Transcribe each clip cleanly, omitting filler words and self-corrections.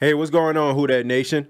Hey, what's going on, Who Dat Nation?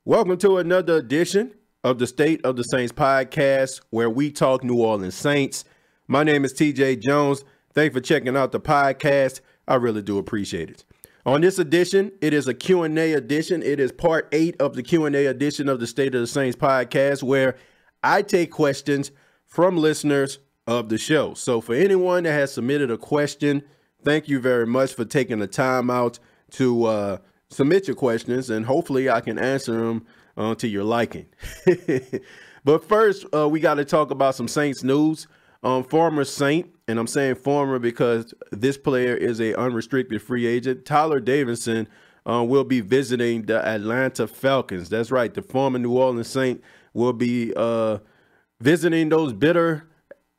Welcome to another edition of the State of the Saints podcast, where we talk New Orleans Saints. My name is TJ Jones. Thanks for checking out the podcast. I really do appreciate it. On this edition, it is a Q&A edition. It is part 8 of the Q&A edition of the State of the Saints podcast, where I take questions from listeners of the show. So for anyone that has submitted a question, thank you very much for taking the time out to submit your questions, and hopefully I can answer them to your liking. But first, we got to talk about some Saints news. Former Saint, and I'm saying former because this player is a unrestricted free agent, Tyler Davidson, will be visiting the Atlanta Falcons. That's right. The former New Orleans Saint will be visiting those bitter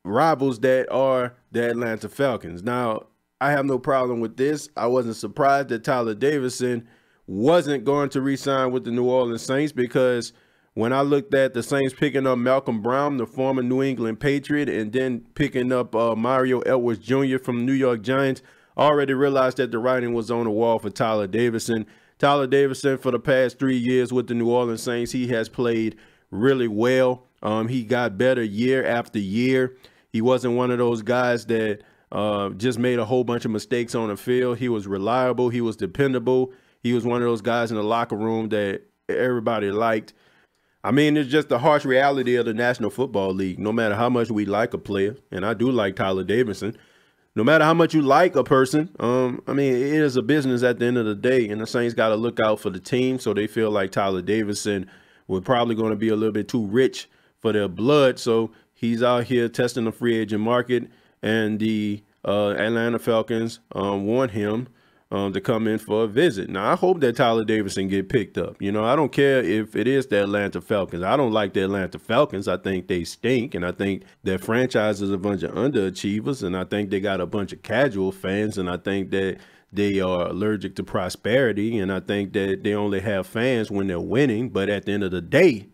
rivals that are the Atlanta Falcons. Now, I have no problem with this. I wasn't surprised that Tyler Davidson wasn't going to re-sign with the New Orleans Saints, because when I looked at the Saints picking up Malcolm Brown, the former New England Patriot, and then picking up Mario Edwards Jr. from New York Giants, I already realized that the writing was on the wall for Tyler Davidson. Tyler Davidson, for the past 3 years with the New Orleans Saints, he has played really well. He got better year after year. He wasn't one of those guys that just made a whole bunch of mistakes on the field. He was reliable. He was dependable. He was one of those guys in the locker room that everybody liked. I mean, it's just the harsh reality of the National Football League. No matter how much we like a player, and I do like Tyler Davidson, no matter how much you like a person, I mean, it is a business at the end of the day, and the Saints got to look out for the team. So they feel like Tyler Davidson was probably going to be a little bit too rich for their blood. So he's out here testing the free agent market, and the Atlanta Falcons want him to come in for a visit. Now, I hope that Tyler Davidson get picked up. You know, I don't care if it is the Atlanta Falcons. I don't like the Atlanta Falcons. I think they stink, and I think their franchise is a bunch of underachievers, and I think they got a bunch of casual fans, and I think that they are allergic to prosperity, and I think that they only have fans when they're winning. But at the end of the day,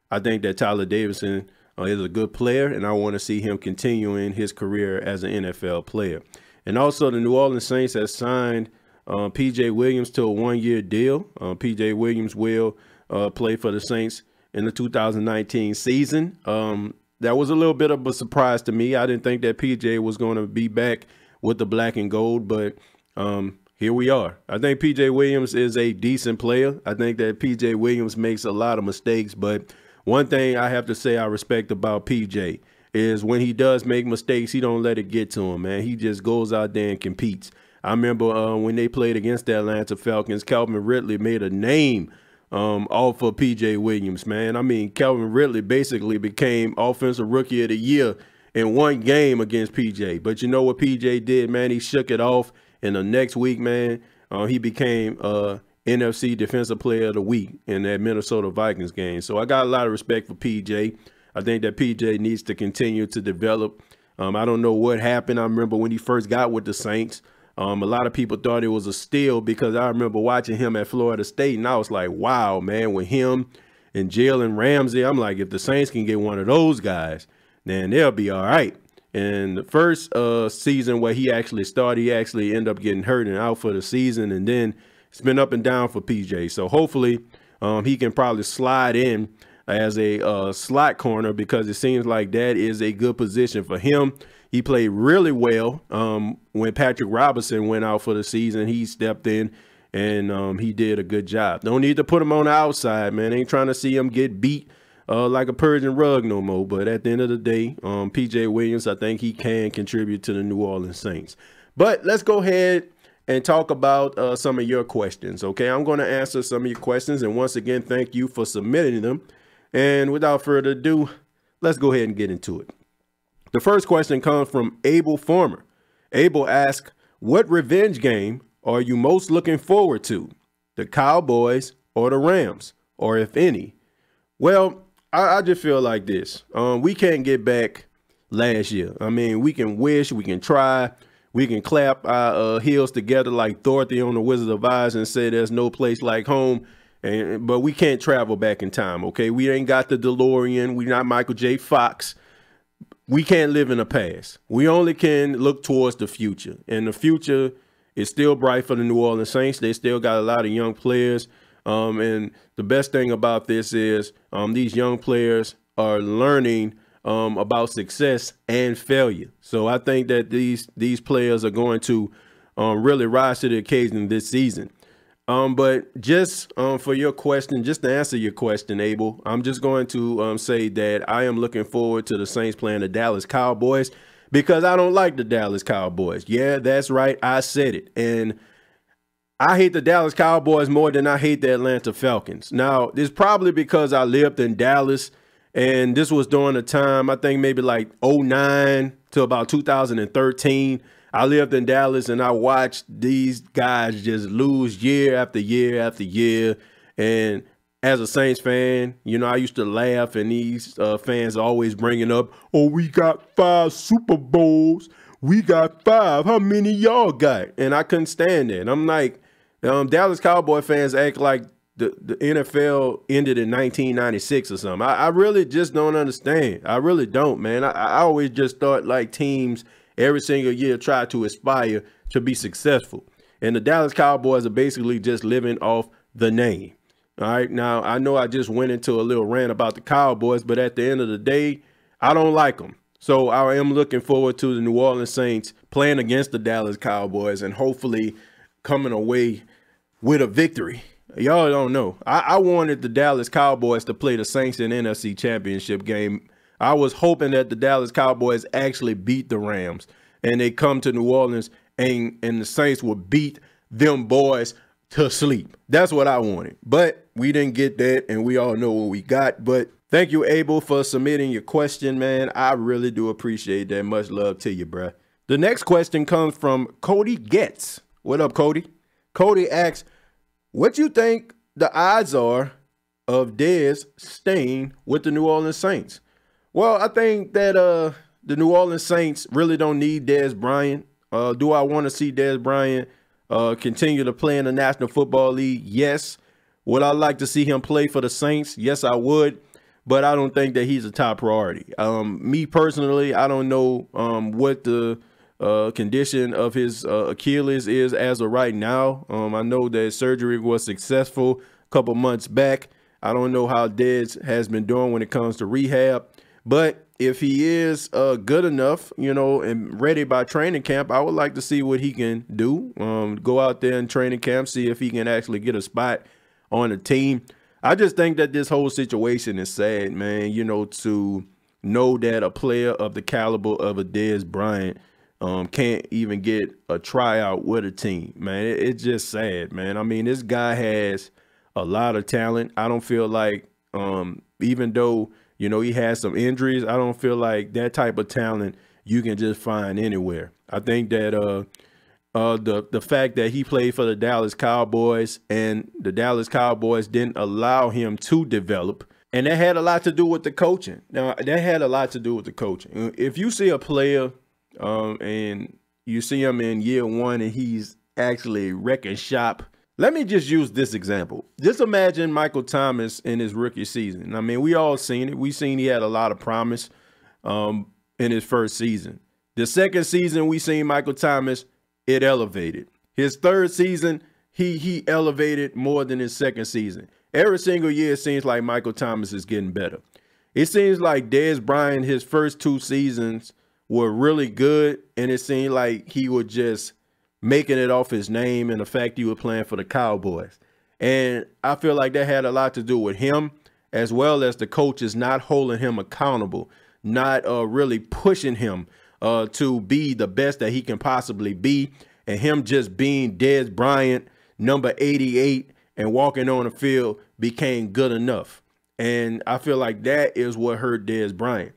I think that Tyler Davidson is a good player, and I want to see him continuing his career as an NFL player. And also, the New Orleans Saints has signed P.J. Williams to a one-year deal. P.J. Williams will play for the Saints in the 2019 season. That was a little bit of a surprise to me. I didn't think that P.J. was going to be back with the black and gold, but here we are. I think P.J. Williams is a decent player. I think that P.J. Williams makes a lot of mistakes, but one thing I have to say I respect about P.J. is when he does make mistakes, he don't let it get to him, man. He just goes out there and competes. I remember when they played against the Atlanta Falcons, Calvin Ridley made a name off of P.J. Williams, man. I mean, Calvin Ridley basically became Offensive Rookie of the Year in one game against P.J. But you know what P.J. did, man? He shook it off, and the next week, man, he became NFC Defensive Player of the Week in that Minnesota Vikings game. So I got a lot of respect for P.J. I think that P.J. needs to continue to develop. I don't know what happened. I remember when he first got with the Saints, a lot of people thought it was a steal, because I remember watching him at Florida State, and I was like, wow, man, with him and Jalen Ramsey, I'm like, if the Saints can get one of those guys, then they'll be all right. And the first season where he actually started, he actually ended up getting hurt and out for the season, and then it's been up and down for P.J. So hopefully he can probably slide in as a slot corner, because it seems like that is a good position for him. He played really well when Patrick Robinson went out for the season. He stepped in, and he did a good job. Don't need to put him on the outside, man. Ain't trying to see him get beat like a Persian rug no more. But at the end of the day, P.J. Williams, I think he can contribute to the New Orleans Saints. But let's go ahead and talk about some of your questions, okay? I'm going to answer some of your questions, and once again, thank you for submitting them. And without further ado, let's go ahead and get into it. The first question comes from Abel Farmer. Abel asks, what revenge game are you most looking forward to? The Cowboys or the Rams, or if any? Well, I just feel like this. We can't get back last year. I mean, we can wish, we can try, we can clap our heels together like Dorothy on the Wizard of Oz and say there's no place like home. But we can't travel back in time, okay? We ain't got the DeLorean. We're not Michael J. Fox. We can't live in the past. We only can look towards the future. And the future it's still bright for the New Orleans Saints. They still got a lot of young players. And the best thing about this is these young players are learning about success and failure. So I think that these players are going to really rise to the occasion this season. But just for your question, just to answer your question, Abel, I'm just going to say that I am looking forward to the Saints playing the Dallas Cowboys because I don't like the Dallas Cowboys. Yeah, that's right. I said it. And I hate the Dallas Cowboys more than I hate the Atlanta Falcons. Now, it's probably because I lived in Dallas, and this was during a time, I think maybe like 2009 to about 2013. I lived in Dallas, and I watched these guys just lose year after year after year. And as a Saints fan, you know, I used to laugh, and these fans always bringing up, oh, we got 5 Super Bowls. We got 5. How many y'all got? And I couldn't stand it. And I'm like, Dallas Cowboy fans act like the NFL ended in 1996 or something. I really just don't understand. I really don't, man. I always just thought like teams every single year try to aspire to be successful. And the Dallas Cowboys are basically just living off the name. All right. Now, I know I just went into a little rant about the Cowboys, but at the end of the day, I don't like them. So I am looking forward to the New Orleans Saints playing against the Dallas Cowboys and hopefully coming away with a victory. Y'all don't know. I wanted the Dallas Cowboys to play the Saints in NFC Championship game. I was hoping that the Dallas Cowboys actually beat the Rams and they come to New Orleans and the Saints would beat them boys to sleep. That's what I wanted. But we didn't get that, and we all know what we got. But thank you, Abel, for submitting your question, man. I really do appreciate that. Much love to you, bruh. The next question comes from Cody Getz. What up, Cody? Cody asks, what you think the odds are of Dez staying with the New Orleans Saints? Well, I think that the New Orleans Saints really don't need Dez Bryant. Do I want to see Dez Bryant continue to play in the National Football League? Yes. Would I like to see him play for the Saints? Yes, I would. But I don't think that he's a top priority. Me personally, I don't know what the condition of his Achilles is as of right now. I know that surgery was successful a couple months back. I don't know how Dez has been doing when it comes to rehab. But if he is good enough, you know, and ready by training camp, I would like to see what he can do. Go out there in training camp, see if he can actually get a spot on the team. I just think that this whole situation is sad, man. You know, to know that a player of the caliber of a Dez Bryant can't even get a tryout with a team, man. It's just sad, man. I mean, this guy has a lot of talent. I don't feel like, even though, you know, he has some injuries, I don't feel like that type of talent you can just find anywhere. I think that the fact that he played for the Dallas Cowboys and the Dallas Cowboys didn't allow him to develop, and that had a lot to do with the coaching. Now, that had a lot to do with the coaching. If you see a player and you see him in year one and he's actually wrecking shop. Let me just use this example. Just imagine Michael Thomas in his rookie season. I mean, we all seen it. We seen he had a lot of promise in his first season. The second season, we seen Michael Thomas, it elevated. His third season, he elevated more than his second season. Every single year, it seems like Michael Thomas is getting better. It seems like Dez Bryant, his first 2 seasons were really good, and it seemed like he was just making it off his name and the fact he was playing for the Cowboys. And I feel like that had a lot to do with him, as well as the coaches not holding him accountable, not really pushing him to be the best that he can possibly be, and him just being Dez Bryant, number 88, and walking on the field became good enough. And I feel like that is what hurt Dez Bryant.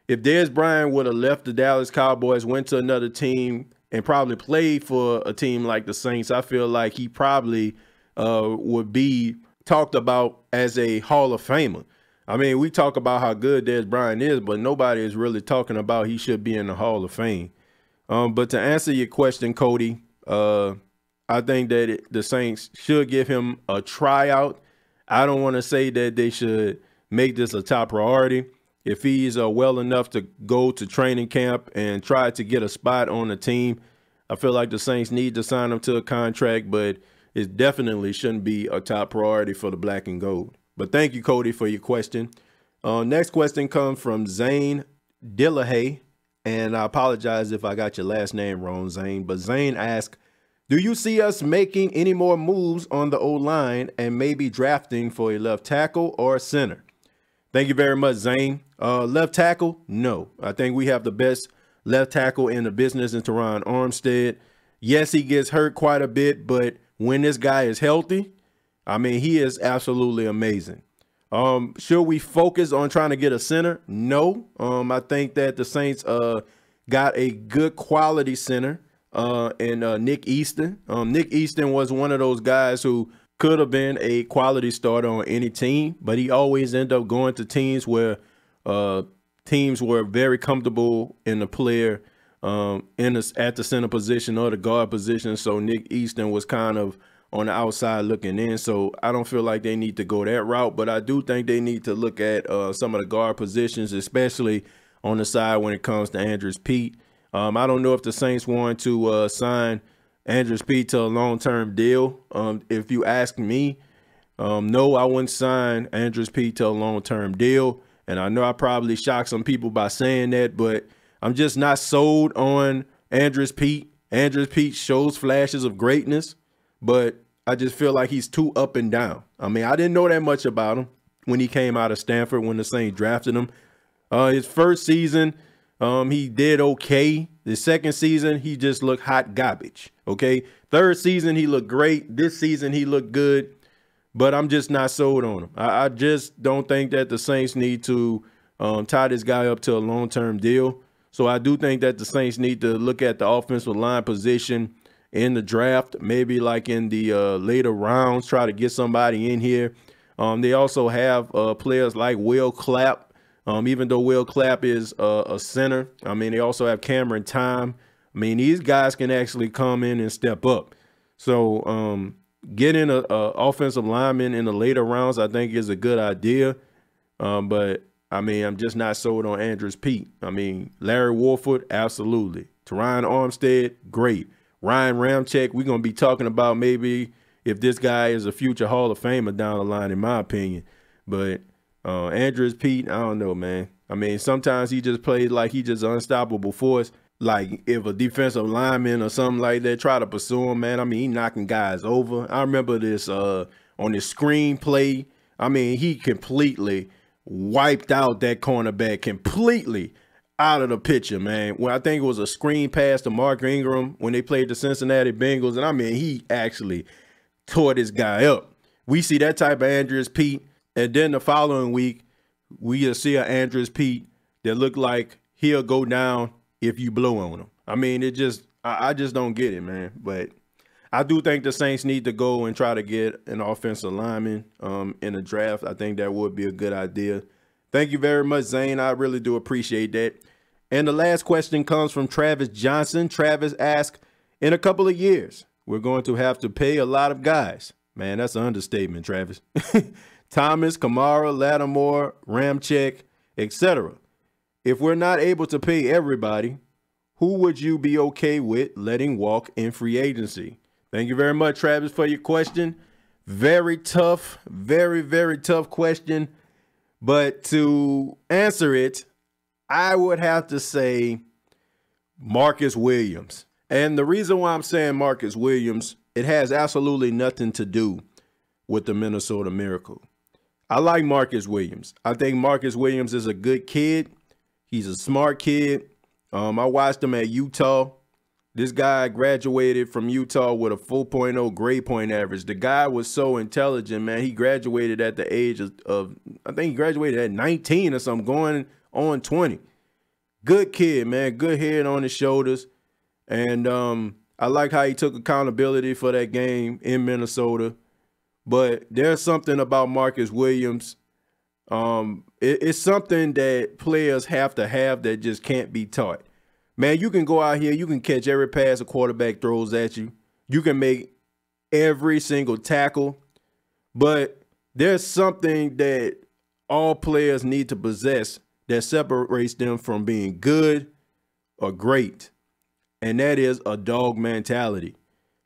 If Dez Bryant would have left the Dallas Cowboys, went to another team, and probably played for a team like the Saints, I feel like he probably would be talked about as a Hall of Famer. I mean, we talk about how good Dez Bryant is, but nobody is really talking about he should be in the Hall of Fame. But to answer your question, Cody, I think that the Saints should give him a tryout. I don't want to say that they should make this a top priority. If he's well enough to go to training camp and try to get a spot on the team, I feel like the Saints need to sign him to a contract, but it definitely shouldn't be a top priority for the black and gold. But thank you, Cody, for your question. Next question comes from Zane Dillahay, and I apologize if I got your last name wrong, Zane. But Zane asked, do you see us making any more moves on the O-line and maybe drafting for a left tackle or a center? Thank you very much, Zane. Left tackle? No. I think we have the best left tackle in the business in Teron Armstead. Yes, he gets hurt quite a bit, but when this guy is healthy, I mean, he is absolutely amazing. Should we focus on trying to get a center? No. I think that the Saints got a good quality center in Nick Easton. Nick Easton was one of those guys who could have been a quality starter on any team, but he always ended up going to teams where teams were very comfortable in the player at the center position or the guard position. So Nick Easton was kind of on the outside looking in. So I don't feel like they need to go that route, but I do think they need to look at some of the guard positions, especially on the side when it comes to Andrews Pete. I don't know if the Saints want to sign Andrews Pete to a long-term deal. If you ask me, no, I wouldn't sign Andrews Pete to a long-term deal. And I know I probably shocked some people by saying that, but I'm just not sold on Andrews Pete. Andrews Pete shows flashes of greatness, but I just feel like he's too up and down. I mean, I didn't know that much about him when he came out of Stanford, when the Saints drafted him. His first season, he did okay. The second season, he just looked hot garbage. Okay. Third season, he looked great. This season, he looked good, but I'm just not sold on him. I just don't think that the Saints need to tie this guy up to a long-term deal. So I do think that the Saints need to look at the offensive line position in the draft, maybe like in the later rounds, try to get somebody in here. They also have players like Will Clapp. Even though Will Clapp is a center, I mean, they also have Cameron Time. I mean, these guys can actually come in and step up. So getting a offensive lineman in the later rounds, I think, is a good idea. But, I mean, I'm just not sold on Andrews Pete. I mean, Larry Warford, absolutely. Teron Armstead, great. Ryan Ramczyk, we're going to be talking about maybe if this guy is a future Hall of Famer down the line, in my opinion. But Andrews Pete, I don't know, man. I mean, sometimes he just plays like he just an unstoppable force. Like if a defensive lineman or something like that try to pursue him, man, I mean, he knocking guys over. I remember this on his screen play. I mean, he completely wiped out that cornerback completely out of the picture, man. Well, I think it was a screen pass to Mark Ingram when they played the Cincinnati Bengals. And I mean, he actually tore this guy up. We see that type of Andrews Pete. And then the following week, we'll see an Andrews Pete that look like he'll go down if you blow on him. I mean, I just don't get it, man. But I do think the Saints need to go and try to get an offensive lineman in the draft. I think that would be a good idea. Thank you very much, Zane. I really do appreciate that. And the last question comes from Travis Johnson. Travis asked, in a couple of years, we're going to have to pay a lot of guys. Man, that's an understatement, Travis. Thomas, Kamara, Lattimore, Ramczyk, etc. If we're not able to pay everybody, who would you be okay with letting walk in free agency? Thank you very much, Travis, for your question. Very tough, very, very tough question. But to answer it, I would have to say Marcus Williams. And the reason why I'm saying Marcus Williams, it has absolutely nothing to do with the Minnesota Miracle. I like Marcus Williams. I think Marcus Williams is a good kid. He's a smart kid. I watched him at Utah. This guy graduated from Utah with a 4.0 grade point average. The guy was so intelligent, man. He graduated at the age of I think he graduated at 19 or something, going on 20. Good kid, man. Good head on his shoulders. And I like how he took accountability for that game in Minnesota. But there's something about Marcus Williams. It's something that players have to have that just can't be taught. Man, you can go out here, you can catch every pass a quarterback throws at you. You can make every single tackle. But there's something that all players need to possess that separates them from being good or great. and that is a dog mentality.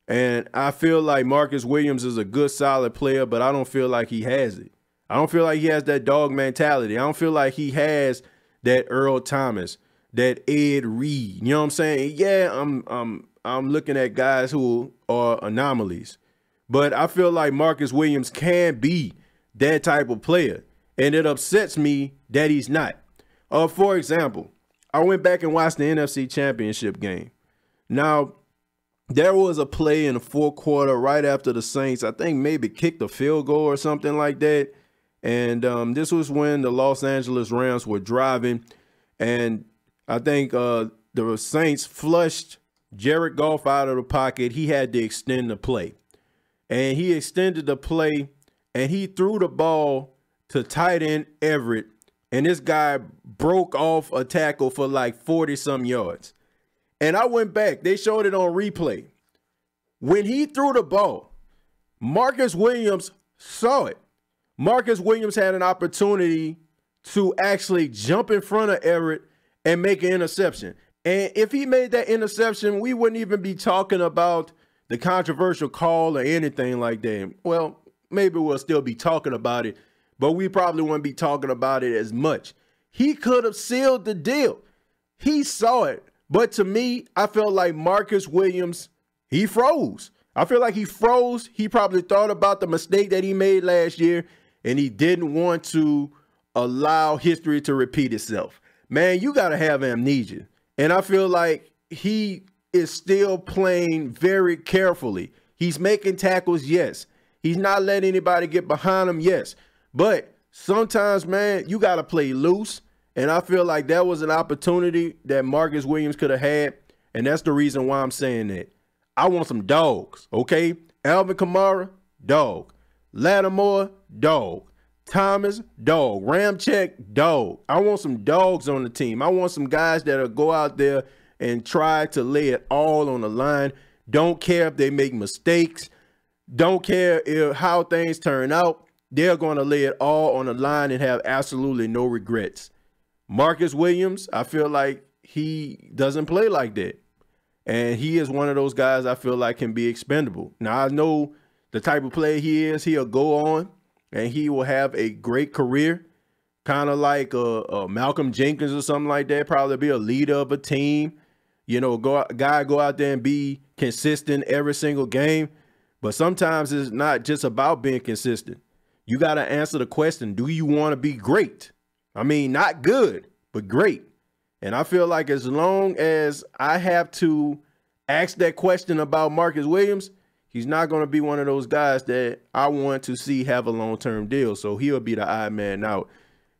And I feel like Marcus Williams is a good, solid player, but I don't feel like he has it. I don't feel like he has that dog mentality. I don't feel like he has that Earl Thomas, that Ed Reed. You know what I'm saying? Yeah, I'm looking at guys who are anomalies, but I feel like Marcus Williams can be that type of player, and it upsets me that he's not. For example, I went back and watched the NFC Championship game. Now, there was a play in the fourth quarter right after the Saints, I think maybe kicked a field goal or something like that. And this was when the Los Angeles Rams were driving. And I think the Saints flushed Jared Goff out of the pocket. He had to extend the play. And he extended the play, and he threw the ball to tight end Everett. And this guy broke off a tackle for like 40-some yards. And I went back. They showed it on replay. When he threw the ball, Marcus Williams saw it. Marcus Williams had an opportunity to actually jump in front of Everett and make an interception. And if he made that interception, we wouldn't even be talking about the controversial call or anything like that. Well, maybe we'll still be talking about it, but we probably wouldn't be talking about it as much. He could have sealed the deal. He saw it. But to me, I felt like Marcus Williams, he froze. I feel like he froze. He probably thought about the mistake that he made last year, and he didn't want to allow history to repeat itself. Man, you got to have amnesia. And I feel like he is still playing very carefully. He's making tackles, yes. He's not letting anybody get behind him, yes. But sometimes, man, you got to play loose. And I feel like that was an opportunity that Marcus Williams could have had. And that's the reason why I'm saying that. I want some dogs, okay? Alvin Kamara, dog. Lattimore, dog. Thomas, dog. Ramczyk, dog. I want some dogs on the team. I want some guys that'll go out there and try to lay it all on the line. Don't care if they make mistakes. Don't care how things turn out. They're going to lay it all on the line and have absolutely no regrets. Marcus Williams, I feel like he doesn't play like that. And he is one of those guys I feel like can be expendable. Now, I know the type of player he is. He'll go on and he will have a great career, kind of like Malcolm Jenkins or something like that. Probably be a leader of a team. You know, go out there and be consistent every single game. But sometimes it's not just about being consistent. You got to answer the question, do you want to be great? I mean, not good, but great. And I feel like as long as I have to ask that question about Marcus Williams, he's not going to be one of those guys that I want to see have a long-term deal. So he'll be the odd man out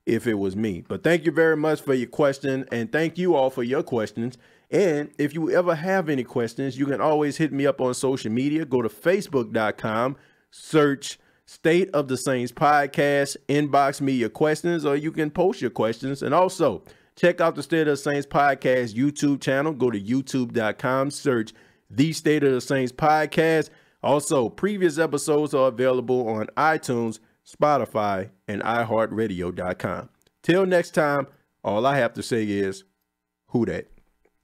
if it was me. But thank you very much for your question. And thank you all for your questions. And if you ever have any questions, you can always hit me up on social media. Go to facebook.com, search State of the Saints Podcast, inbox me your questions, or you can post your questions. And also check out the State of the Saints Podcast YouTube channel. Go to youtube.com, search the State of the Saints Podcast. Also, previous episodes are available on iTunes, Spotify, and iHeartRadio.com. Till next time, all I have to say is, who dat?